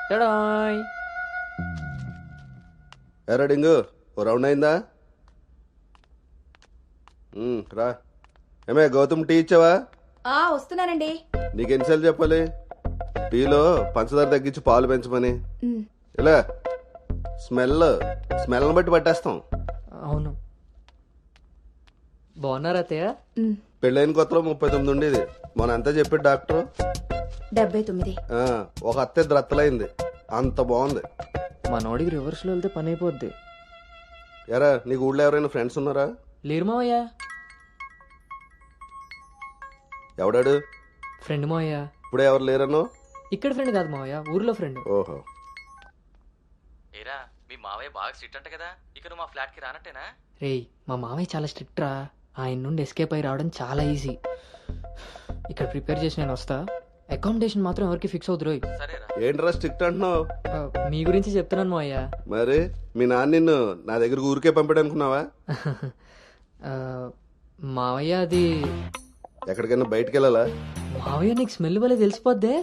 Ta-da. ఎరా డింగు ఓ round అయిందా? రా. ఏమే గౌతమ్ టీ ఇచ్చావా? వస్తున్నానండి. నీకెన్నిసార్లు చెప్పాలి టీలో పంచదార తగ్గించి పాలు పెంచమని? ఇలా స్మెల్ని బట్టి పట్టేస్తాం. అవును. బాగున్నారా అత్తయ్య? పెళ్ళైన కొత్తలో 39 ఉండేది. మొన్న అంతా చెప్పాడు డాక్టర్. 79. ఒక అత్తే ద్రత్తలైంది. అంత బాగుంది. మనోడికి రివర్స్ లో వెళ్తే పని అయిపోద్ది. ఎరా నీకు ఊళ్ళో ఎవరైనా ఫ్రెండ్స్ ఉన్నారా? లేరు మావయ్య. ఎవడాడు? ఫ్రెండ్ మావయ్య. ఇప్పుడే ఎవరు లేరన్నో? ఇక్కడ ఫ్రెండ్ కాదు మావయ్య, ఊర్లో ఫ్రెండ్. ఓహో. ఏరా మీ మావయ్య బాగా స్ట్రిక్ట్ అంట కదా, ఇక నువ్వు మా ఫ్లాట్ కి రానట్టేనా? రేయ్ మా మావయ్య చాలా స్ట్రిక్ట్ రా. ఆయన నుండి ఎస్కేప్ అయి రావడం చాలా ఈజీ. ఇక్కడ ప్రిపేర్ చేసి నేను వస్తా. అకామిడేషన్ మాత్రం ఎవరికి ఫిక్స్ అవుతురు. సరేరా. ఏంట్రా స్ట్రిక్ట్ అంటున్నావు? మీ గురించి చెప్తున్నాను మావయ్య. మరి మీ నాన్న నిన్ను నా దగ్గర ఊరికే పంపాడు అనుకున్నావా? మావయ్య అది ఎక్కడికైనా బయటికి వెళ్ళాలా? మావయ్య నీకు స్మెల్ వల్ల తెలిసిపోద్దే.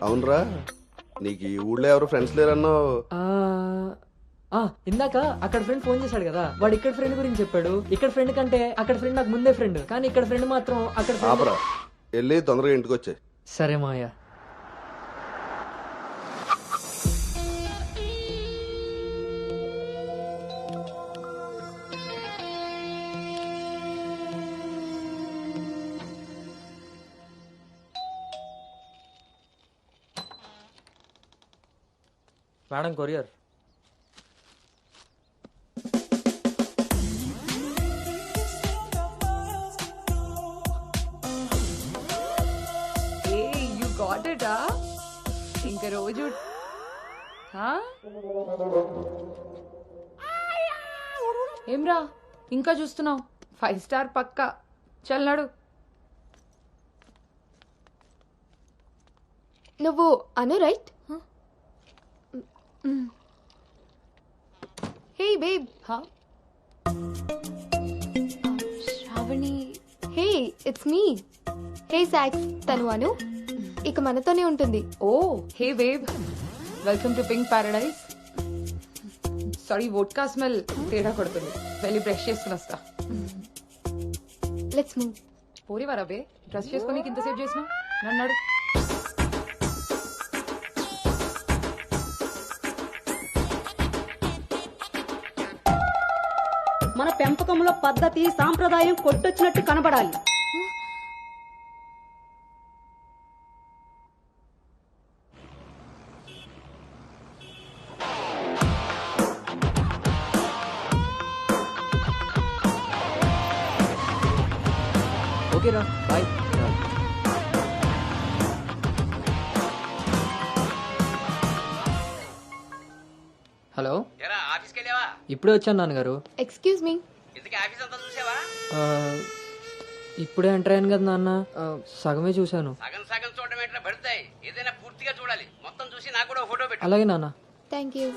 అవునరా, నీకు ఈ ఊళ్ళో ఎవరు ఫ్రెండ్స్ లేరన్నావు. ఇందాక అక్కడ ఫ్రెండ్ ఫోన్ చేశాడు కదా, వాడు ఇక్కడ ఫ్రెండ్ గురించి చెప్పాడు. ఇక్కడ ఫ్రెండ్ కంటే అక్కడ ఫ్రెండ్ నాకు ముందే ఫ్రెండ్, కానీ ఇక్కడ ఫ్రెండ్ మాత్రం అక్కడ ఆపరా, వెళ్ళి తొందరగా ఇంటికి వచ్చే. సరే మావయ్య. Madam courier. ఇంకా రోజు ఏమ్రా ఇంకా చూస్తున్నావు? 5 స్టార్ పక్కా. చల్నాడు. నువ్వు Anu right? Hey babe. Sravani. Hey it's me. Hey సాక్స్, తను అను. ఇక మనతోనే ఉంటుంది. Oh hey wave, welcome to pink paradise. Sorry vodka smell తేడా కొడుతుంది. వెళ్ళి బ్రష్ చేసుకుని వస్తా. Let's move. పోరివారా బే, బ్రష్ చేసుకుని ఇంతసేపు చేసిన నన్నాడు. మన పెంపకంలో పద్ధతి సాంప్రదాయం కొట్టొచ్చినట్టు కనబడాలి. ఓకేరా బాయ్. హలో, ఆఫీస్కి వెళ్ళావా? ఇప్పుడే వచ్చాను నాన్నగారు. Excuse me. ఇంతకీ ఆఫీస్ అంతా చూసావా? ఇప్పుడే ఎంటర్ అయ్యాను కదా నాన్న, సగమే చూశాను. సగం సగం చూడడం ఎట్లా పడతాయి, ఏదైనా పూర్తిగా చూడాలి. మొత్తం చూసి నాకు కూడా ఫోటో పెట్టు. అలాగే నాన్న. Thank you.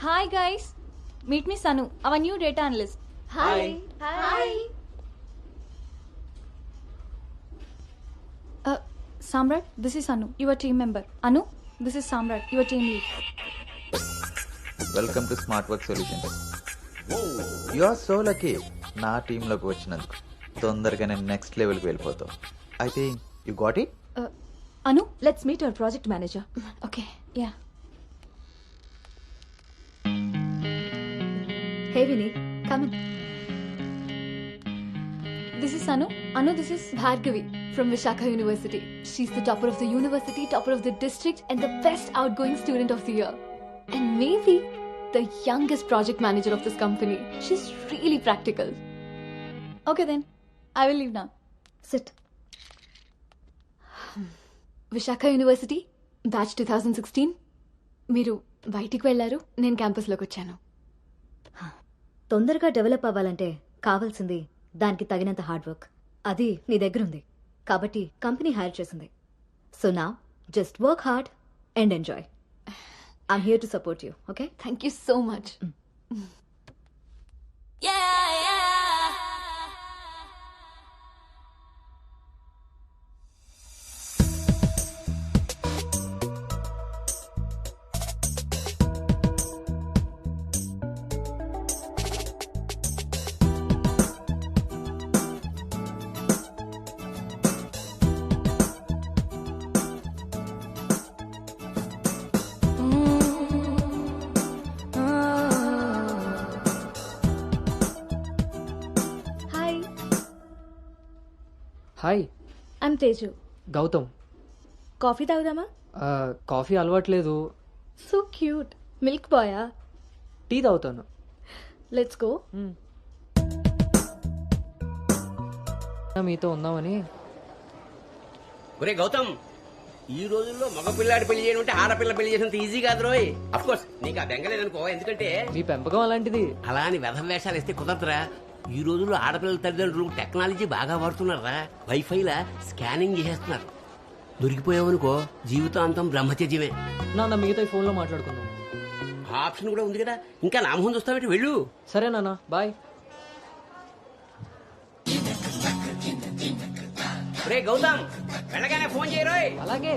Hi guys, meet me Sanu, our new data analyst. Hi. Hi. Samrat, this is Anu, your team member. Anu, this is Samrat, your team lead. Welcome to smart work solutions. You are so lucky నా టీంలోకి వచ్చినందుకు. తొందరగా నేను next లెవెల్కి వెళ్ళిపోతావు. I think you got it. Anu, let's meet our project manager. Okay. Yeah. Hey Vinny, come in. this is Anu. Anu, this is Bhargavi from Vishakha University. She's the topper of the university, topper of the district, and the best outgoing student of the year. And maybe the youngest project manager of this company. She's really practical. okay then. I will leave now. Sit. Vishakha University, batch 2016. మీరు బయటికి వెళ్ళారు, నేను క్యాంపస్లోకి వచ్చాను. తొందరగా develop అవ్వాలంటే కావాల్సింది దానికి తగినంత హార్డ్ వర్క్. అది నీ దగ్గర ఉంది కాబట్టి కంపెనీ హైర్ చేసింది. సో నా just work hard and enjoy. I'm here to support you. Okay, thank you so much. Hi, hi, I'm Teju. Gautam. Coffee తాగుదామా? కాఫీ అలవాట్లేదు, సో క్యూట్. మిల్క్ బాయా? టీ తాగుతాను. Let's go. మీతో ఉందామని. ఒరే గౌతమ్, ఈ రోజుల్లో మగ పిల్లాడి పెళ్లి చేయడం అంటే ఆడపిల్ల పెళ్లి చేసినంత ఈజీ కాదు రోయ్. అఫ్ కోర్స్ నీకు ఆ బెంగలేదనుకో, ఎందుకంటే మీ పెంపకం అలాంటిది. అలా అని వ్యధం వేషాలు వేస్తే కుదరదురా. ఈ రోజుల్లో ఆడపిల్లల తల్లిదండ్రులు టెక్నాలజీ బాగా వాడుతున్నారా. వైఫైలా స్కానింగ్ చేసేస్తున్నారు. దొరికిపోయావనుకో జీవితాంతం బ్రహ్మచర్యమే. నాన్న మిగతా ఈ ఫోన్లో మాట్లాడుకుందాం. ఆ ఆప్షన్ కూడా ఉంది కదా, ఇంకా నా ముందు వస్తావేంటి, వెళ్ళు. సరే నాన్న, బాయ్. రే గౌతమ్, వెళ్ళగానే ఫోన్ చేయరోయ్. అలాగే.